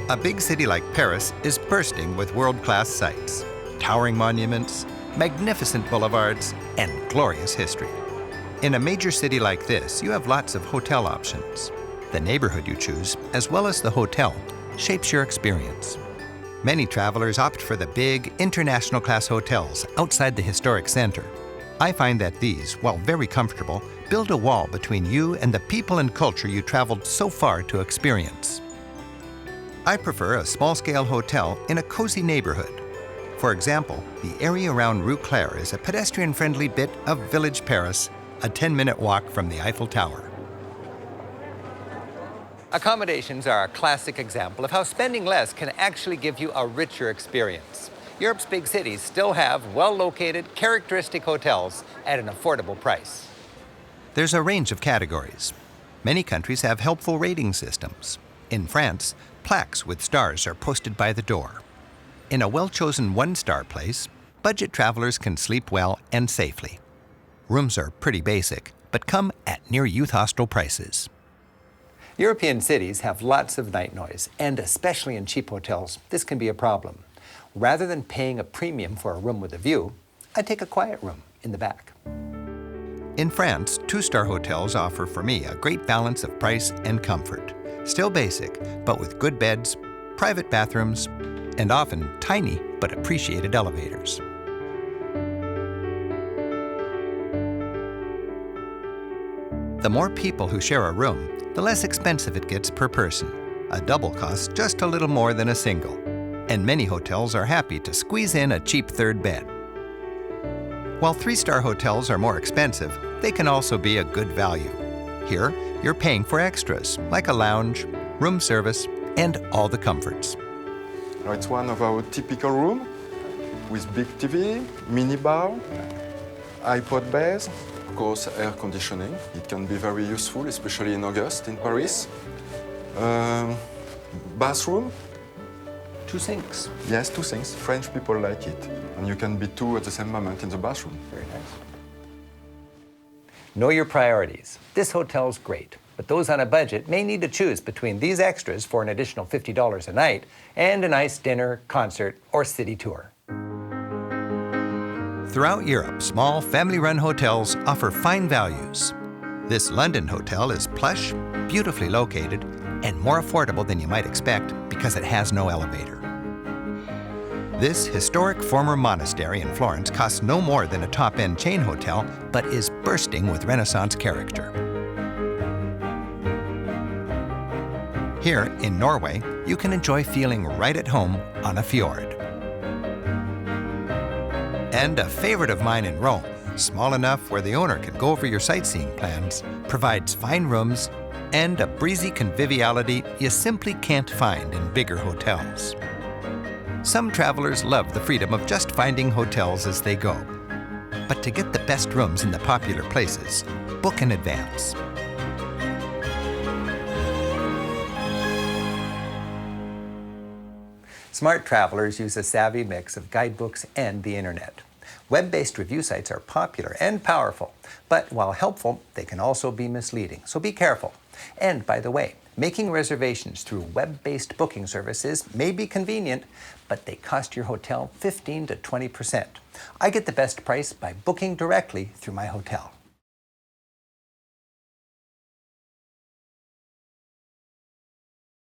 A big city like Paris is bursting with world-class sights, towering monuments, magnificent boulevards, and glorious history. In a major city like this, you have lots of hotel options. The neighborhood you choose, as well as the hotel, shapes your experience. Many travelers opt for the big, international class hotels outside the historic center. I find that these, while very comfortable, build a wall between you and the people and culture you traveled so far to experience. I prefer a small-scale hotel in a cozy neighborhood. For example, the area around Rue Claire is a pedestrian-friendly bit of village Paris, a 10-minute walk from the Eiffel Tower. Accommodations are a classic example of how spending less can actually give you a richer experience. Europe's big cities still have well-located, characteristic hotels at an affordable price. There's a range of categories. Many countries have helpful rating systems. In France, plaques with stars are posted by the door. In a well-chosen one-star place, budget travelers can sleep well and safely. Rooms are pretty basic, but come at near youth hostel prices. European cities have lots of night noise, and especially in cheap hotels, this can be a problem. Rather than paying a premium for a room with a view, I take a quiet room in the back. In France, two-star hotels offer for me a great balance of price and comfort. Still basic, but with good beds, private bathrooms, and often tiny but appreciated elevators. The more people who share a room, the less expensive it gets per person. A double costs just a little more than a single, and many hotels are happy to squeeze in a cheap third bed. While three-star hotels are more expensive, they can also be a good value. Here, you're paying for extras, like a lounge, room service, and all the comforts. It's one of our typical rooms with big TV, mini bar, iPod base, of course air conditioning. It can be very useful, especially in August in Paris. Bathroom. 2 sinks. Yes, 2 sinks. French people like it. And you can be 2 at the same moment in the bathroom. Very nice. Know your priorities. This hotel's great, but those on a budget may need to choose between these extras for an additional $50 a night and a nice dinner, concert, or city tour. Throughout Europe, small family-run hotels offer fine values. This London hotel is plush, beautifully located, and more affordable than you might expect because it has no elevator. This historic former monastery in Florence costs no more than a top-end chain hotel, but is bursting with Renaissance character. Here in Norway, you can enjoy feeling right at home on a fjord. And a favorite of mine in Rome, small enough where the owner can go over your sightseeing plans, provides fine rooms and a breezy conviviality you simply can't find in bigger hotels. Some travelers love the freedom of just finding hotels as they go. But to get the best rooms in the popular places, book in advance. Smart travelers use a savvy mix of guidebooks and the internet. Web-based review sites are popular and powerful, but while helpful, they can also be misleading, so be careful. And by the way, making reservations through web-based booking services may be convenient, but they cost your hotel 15% to 20%. I get the best price by booking directly through my hotel.